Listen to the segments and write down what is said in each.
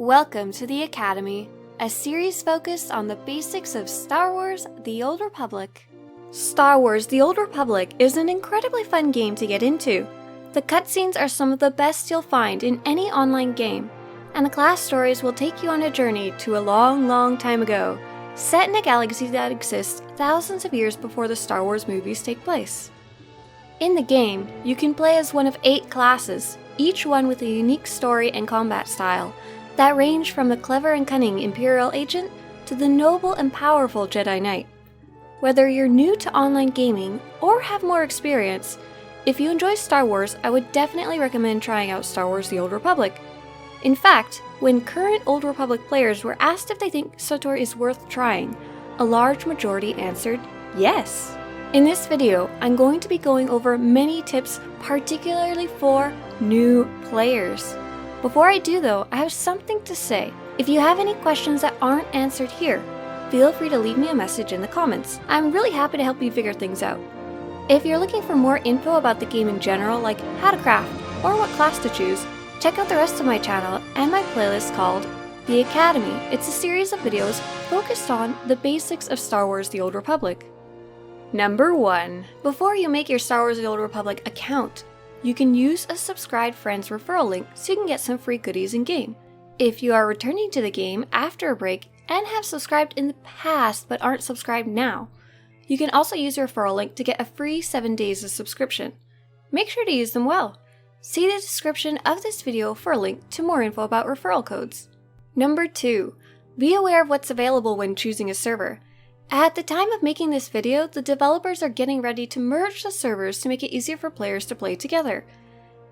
Welcome to the Academy, a series focused on the basics of Star Wars: The Old Republic. Star Wars: The Old Republic is an incredibly fun game to get into. The cutscenes are some of the best you'll find in any online game, and the class stories will take you on a journey to a long time ago, set in a galaxy that exists thousands of years before the Star Wars movies take place. In the game, you can play as one of 8 classes, each one with a unique story and combat style that range from the clever and cunning Imperial agent to the noble and powerful Jedi Knight. Whether you're new to online gaming or have more experience, if you enjoy Star Wars, I would definitely recommend trying out Star Wars: The Old Republic. In fact, when current Old Republic players were asked if they think SWTOR is worth trying, a large majority answered yes. In this video, I'm going to be going over many tips particularly for new players. Before I do though, I have something to say. If you have any questions that aren't answered here, feel free to leave me a message in the comments. I'm really happy to help you figure things out. If you're looking for more info about the game in general, like how to craft or what class to choose, check out the rest of my channel and my playlist called The Academy. It's a series of videos focused on the basics of Star Wars: The Old Republic. Number 1. Before you make your Star Wars: The Old Republic account, you can use a subscribed friend's referral link so you can get some free goodies in-game. If you are returning to the game after a break and have subscribed in the past but aren't subscribed now, you can also use your referral link to get a free 7 days of subscription. Make sure to use them well. See the description of this video for a link to more info about referral codes. Number 2. Be aware of what's available when choosing a server. At the time of making this video, the developers are getting ready to merge the servers to make it easier for players to play together.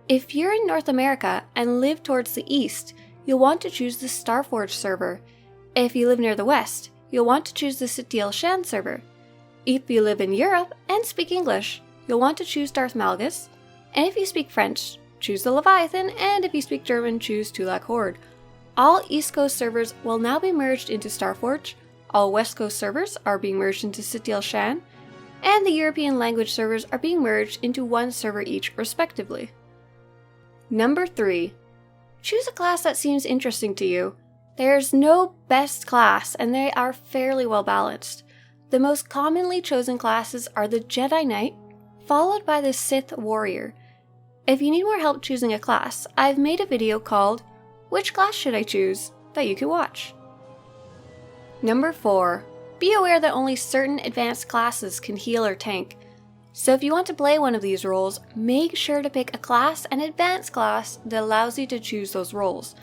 If you're in North America and live towards the east, you'll want to choose the Starforge server. If you live near the west, you'll want to choose the Satele Shan Server. If you live in Europe and speak English, you'll want to choose Darth Malgus, and if you speak French, choose the Leviathan, and if you speak German, choose Tulak Hord. All East Coast servers will now be merged into Starforge, all West Coast servers are being merged into Satele Shan, and the European language servers are being merged into one server each respectively. Number 3. Choose a class that seems interesting to you. There's no best class, and they are fairly well balanced. The most commonly chosen classes are the Jedi Knight, followed by the Sith Warrior. If you need more help choosing a class, I've made a video called "Which Class Should I Choose?" that you can watch. Number 4. Be aware that only certain advanced classes can heal or tank. So if you want to play one of these roles, make sure to pick a class and advanced class that allows you to choose those roles.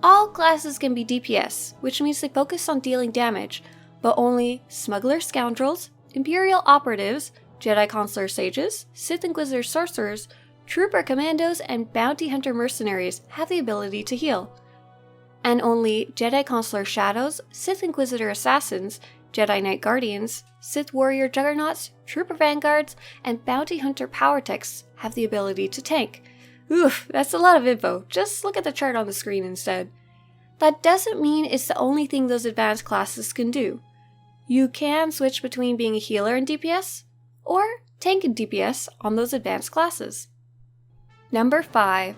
All classes can be DPS, which means they focus on dealing damage, but only Smuggler Scoundrels, Imperial Operatives, Jedi Consular Sages, Sith Inquisitor Sorcerers, Trooper Commandos, and Bounty Hunter Mercenaries have the ability to heal. And only Jedi Consular Shadows, Sith Inquisitor Assassins, Jedi Knight Guardians, Sith Warrior Juggernauts, Trooper Vanguards, and Bounty Hunter Power Techs have the ability to tank. Oof, that's a lot of info. Just look at the chart on the screen instead. That doesn't mean it's the only thing those advanced classes can do. You can switch between being a healer in DPS, or tank in DPS on those advanced classes. Number 5.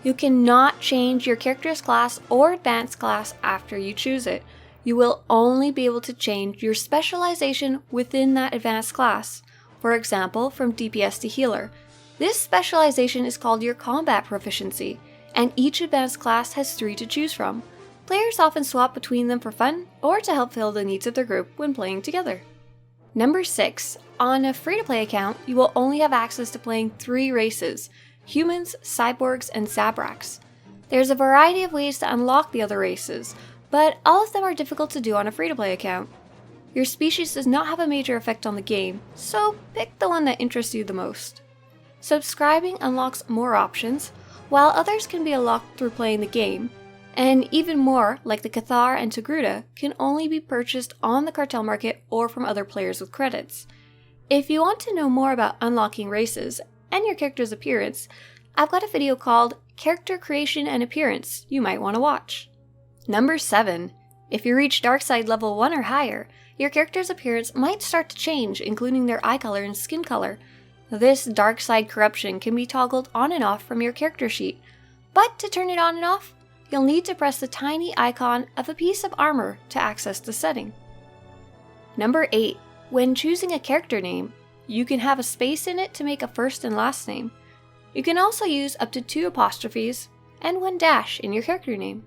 You cannot change your character's class or advanced class after you choose it. You will only be able to change your specialization within that advanced class. For example, from DPS to healer. This specialization is called your combat proficiency, and each advanced class has 3 to choose from. Players often swap between them for fun or to help fill the needs of their group when playing together. Number 6. On a free-to-play account, you will only have access to playing 3 races: humans, cyborgs, and Zabraks. There's a variety of ways to unlock the other races, but all of them are difficult to do on a free-to-play account. Your species does not have a major effect on the game, so pick the one that interests you the most. Subscribing unlocks more options, while others can be unlocked through playing the game, and even more, like the Cathar and Togruta, can only be purchased on the cartel market or from other players with credits. If you want to know more about unlocking races and your character's appearance, I've got a video called Character Creation and Appearance you might want to watch. Number 7. If you reach Dark Side level 1 or higher, your character's appearance might start to change, including their eye color and skin color. This Dark Side corruption can be toggled on and off from your character sheet, but to turn it on and off, you'll need to press the tiny icon of a piece of armor to access the setting. Number 8. When choosing a character name, you can have a space in it to make a first and last name. You can also use up to 2 apostrophes and 1 dash in your character name.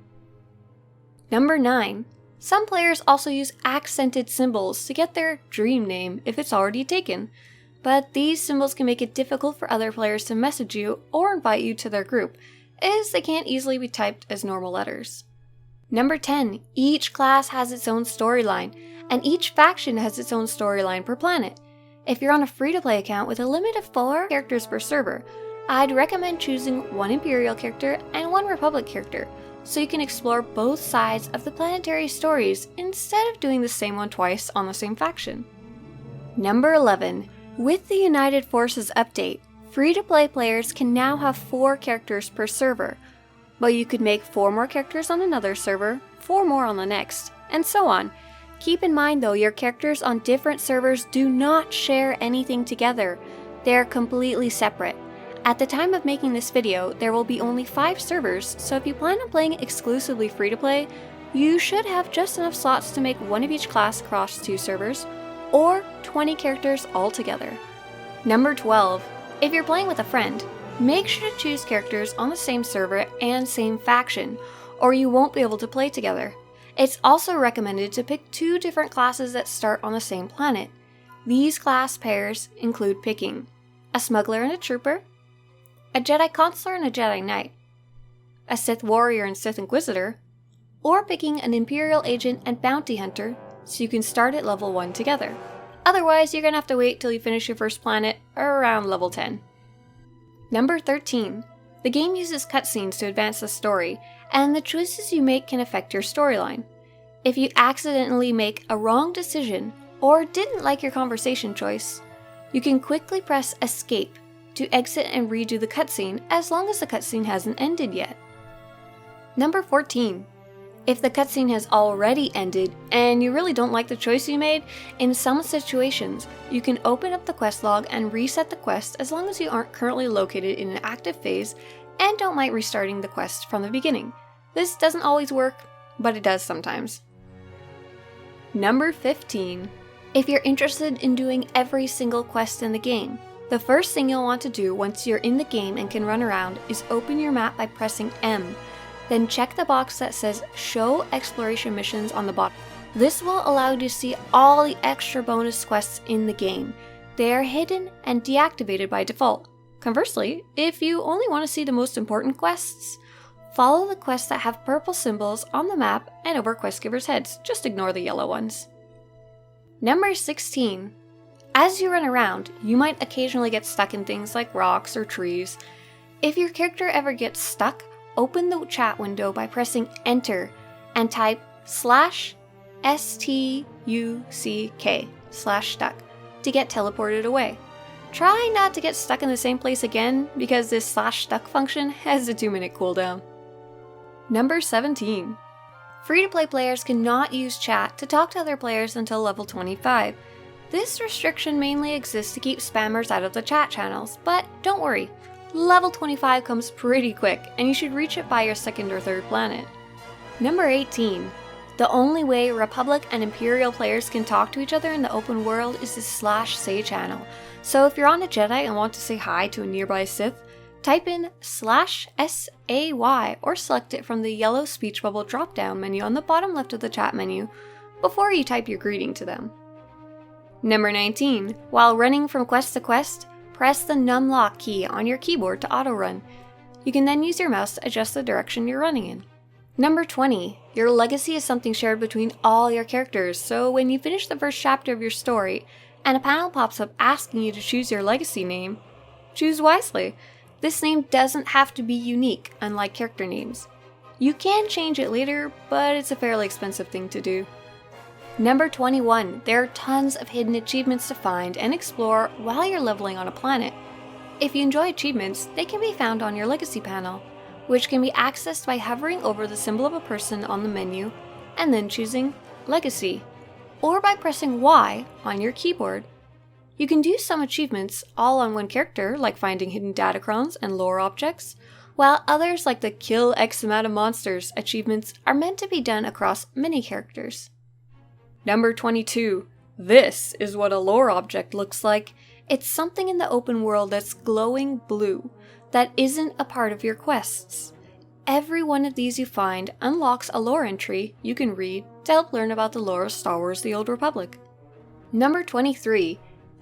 Number 9. Some players also use accented symbols to get their dream name if it's already taken, but these symbols can make it difficult for other players to message you or invite you to their group, as they can't easily be typed as normal letters. Number 10. Each class has its own storyline, and each faction has its own storyline per planet. If you're on a free-to-play account with a limit of 4 characters per server, I'd recommend choosing 1 Imperial character and 1 Republic character, so you can explore both sides of the planetary stories instead of doing the same one twice on the same faction. Number 11. With the United Forces update, free-to-play players can now have 4 characters per server, but you could make 4 more characters on another server, 4 more on the next, and so on. Keep in mind though, your characters on different servers do not share anything together. They're completely separate. At the time of making this video, there will be only 5 servers, so if you plan on playing exclusively free-to-play, you should have just enough slots to make 1 of each class across 2 servers, or 20 characters altogether. Number 12. If you're playing with a friend, make sure to choose characters on the same server and same faction, or you won't be able to play together. It's also recommended to pick 2 different classes that start on the same planet. These class pairs include picking a smuggler and a trooper, a Jedi Consular and a Jedi Knight, a Sith Warrior and Sith Inquisitor, or picking an Imperial Agent and Bounty Hunter so you can start at level 1 together. Otherwise, you're gonna have to wait till you finish your first planet around level 10. Number 13. The game uses cutscenes to advance the story, and the choices you make can affect your storyline. If you accidentally make a wrong decision or didn't like your conversation choice, you can quickly press Escape to exit and redo the cutscene as long as the cutscene hasn't ended yet. Number 14. If the cutscene has already ended and you really don't like the choice you made, in some situations, you can open up the quest log and reset the quest as long as you aren't currently located in an active phase and don't mind restarting the quest from the beginning. This doesn't always work, but it does sometimes. Number 15. If you're interested in doing every single quest in the game, the first thing you'll want to do once you're in the game and can run around is open your map by pressing M. Then check the box that says Show Exploration Missions on the bottom. This will allow you to see all the extra bonus quests in the game. They are hidden and deactivated by default. Conversely, if you only want to see the most important quests, follow the quests that have purple symbols on the map and over quest givers' heads. Just ignore the yellow ones. Number 16. As you run around, you might occasionally get stuck in things like rocks or trees. If your character ever gets stuck, open the chat window by pressing Enter and type /STUCK /stuck to get teleported away. Try not to get stuck in the same place again because this /stuck function has a 2-minute cooldown. Number 17. Free-to-play players cannot use chat to talk to other players until level 25. This restriction mainly exists to keep spammers out of the chat channels, but don't worry, level 25 comes pretty quick and you should reach it by your 2nd or 3rd planet. Number 18. The only way Republic and Imperial players can talk to each other in the open world is the /say channel. So if you're on a Jedi and want to say hi to a nearby Sith, type in /SAY or select it from the yellow speech bubble drop-down menu on the bottom left of the chat menu before you type your greeting to them. Number 19. While running from quest to quest, press the numlock key on your keyboard to auto-run. You can then use your mouse to adjust the direction you're running in. Number 20. Your legacy is something shared between all your characters, so when you finish the first chapter of your story and a panel pops up asking you to choose your legacy name, choose wisely. This name doesn't have to be unique, unlike character names. You can change it later, but it's a fairly expensive thing to do. Number 21. There are tons of hidden achievements to find and explore while you're leveling on a planet. If you enjoy achievements, they can be found on your legacy panel, which can be accessed by hovering over the symbol of a person on the menu and then choosing Legacy, or by pressing Y on your keyboard. You can do some achievements all on one character, like finding hidden datacrons and lore objects, while others like the Kill X amount of monsters achievements are meant to be done across many characters. Number 22. This is what a lore object looks like. It's something in the open world that's glowing blue, that isn't a part of your quests. Every one of these you find unlocks a lore entry you can read to help learn about the lore of Star Wars: The Old Republic. Number 23.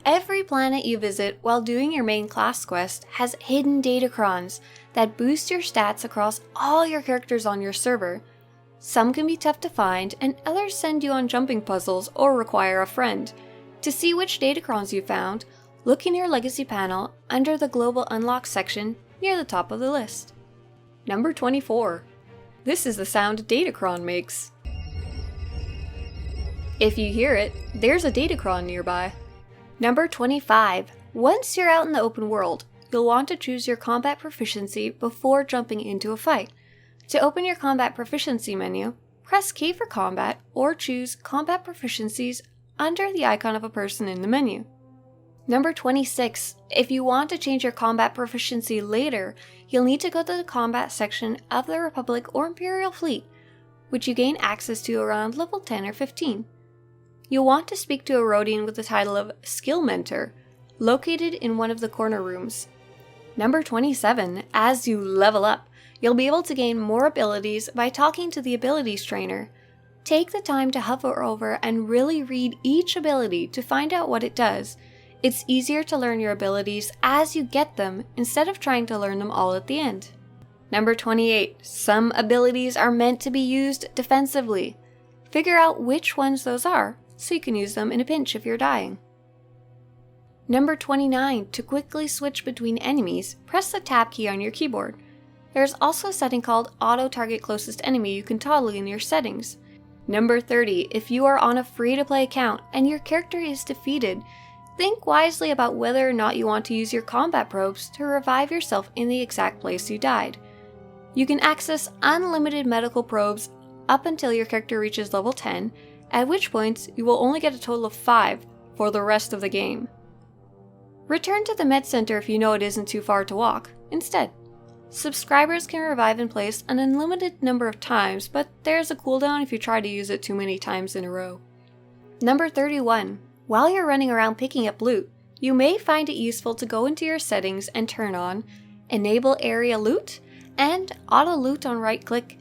Every planet you visit while doing your main class quest has hidden datacrons that boost your stats across all your characters on your server. Some can be tough to find, and others send you on jumping puzzles or require a friend. To see which datacrons you found, look in your Legacy panel under the Global Unlock section near the top of the list. Number 24. This is the sound a datacron makes. If you hear it, there's a datacron nearby. Number 25. Once you're out in the open world, you'll want to choose your combat proficiency before jumping into a fight. To open your combat proficiency menu, press K for combat or choose combat proficiencies under the icon of a person in the menu. Number 26. If you want to change your combat proficiency later, you'll need to go to the combat section of the Republic or Imperial Fleet, which you gain access to around level 10 or 15. You'll want to speak to a Rodian with the title of Skill Mentor, located in one of the corner rooms. Number 27. As you level up, you'll be able to gain more abilities by talking to the abilities trainer. Take the time to hover over and really read each ability to find out what it does. It's easier to learn your abilities as you get them instead of trying to learn them all at the end. Number 28. Some abilities are meant to be used defensively. Figure out which ones those are so you can use them in a pinch if you're dying. Number 29. To quickly switch between enemies, press the tab key on your keyboard. There's also a setting called Auto Target Closest Enemy you can toggle in your settings. Number 30. If you are on a free-to-play account and your character is defeated, think wisely about whether or not you want to use your combat probes to revive yourself in the exact place you died. You can access unlimited medical probes up until your character reaches level 10, at which point you will only get a total of 5 for the rest of the game. Return to the med center if you know it isn't too far to walk, instead. Subscribers can revive in place an unlimited number of times, but there's a cooldown if you try to use it too many times in a row. Number 31. While you're running around picking up loot, you may find it useful to go into your settings and turn on Enable Area Loot and Auto Loot on right click.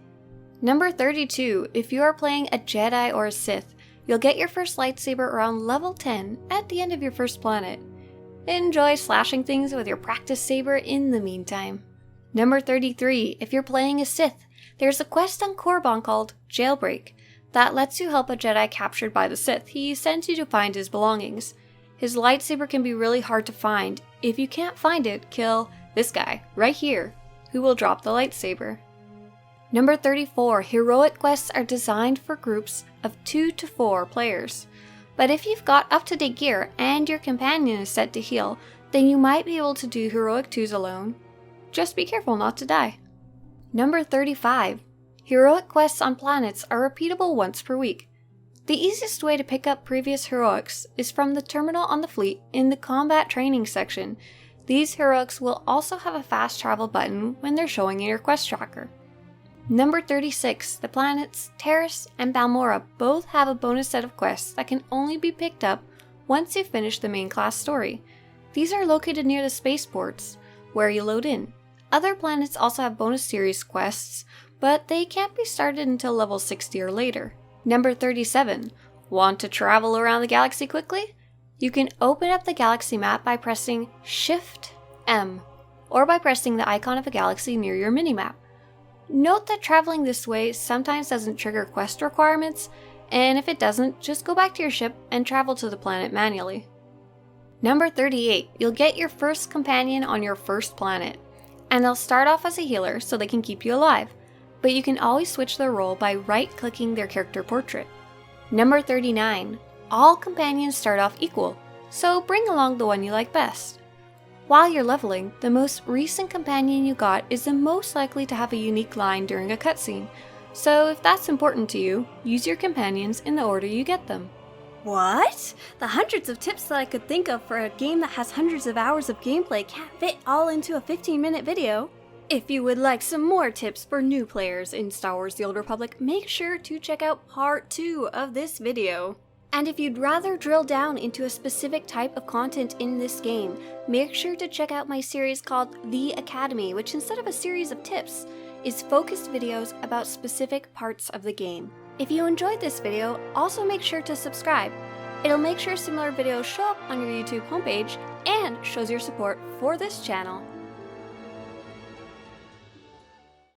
Number 32. If you are playing a Jedi or a Sith, you'll get your first lightsaber around level 10 at the end of your first planet. Enjoy slashing things with your practice saber in the meantime. Number 33. If you're playing a Sith, there's a quest on Korriban called Jailbreak that lets you help a Jedi captured by the Sith. He sends you to find his belongings. His lightsaber can be really hard to find. If you can't find it, kill this guy right here, who will drop the lightsaber. Number 34. Heroic quests are designed for groups of 2 to 4 players. But if you've got up-to-date gear and your companion is set to heal, then you might be able to do Heroic 2s alone. Just be careful not to die. Number 35. Heroic quests on planets are repeatable once per week. The easiest way to pick up previous heroics is from the terminal on the fleet in the combat training section. These heroics will also have a fast travel button when they're showing in your quest tracker. Number 36. The planets Terrace and Balmora both have a bonus set of quests that can only be picked up once you finish the main class story. These are located near the spaceports, where you load in. Other planets also have bonus series quests, but they can't be started until level 60 or later. Number 37. Want to travel around the galaxy quickly? You can open up the galaxy map by pressing Shift-M, or by pressing the icon of a galaxy near your minimap. Note that traveling this way sometimes doesn't trigger quest requirements, and if it doesn't, just go back to your ship and travel to the planet manually. Number 38. You'll get your first companion on your first planet, and they'll start off as a healer so they can keep you alive, but you can always switch their role by right-clicking their character portrait. Number 39. All companions start off equal, so bring along the one you like best. While you're leveling, the most recent companion you got is the most likely to have a unique line during a cutscene, so if that's important to you, use your companions in the order you get them. What? The hundreds of tips that I could think of for a game that has hundreds of hours of gameplay can't fit all into a 15-minute video. If you would like some more tips for new players in Star Wars The Old Republic, make sure to check out part 2 of this video. And if you'd rather drill down into a specific type of content in this game, make sure to check out my series called The Academy, which instead of a series of tips, is focused videos about specific parts of the game. If you enjoyed this video, also make sure to subscribe. It'll make sure similar videos show up on your YouTube homepage and shows your support for this channel.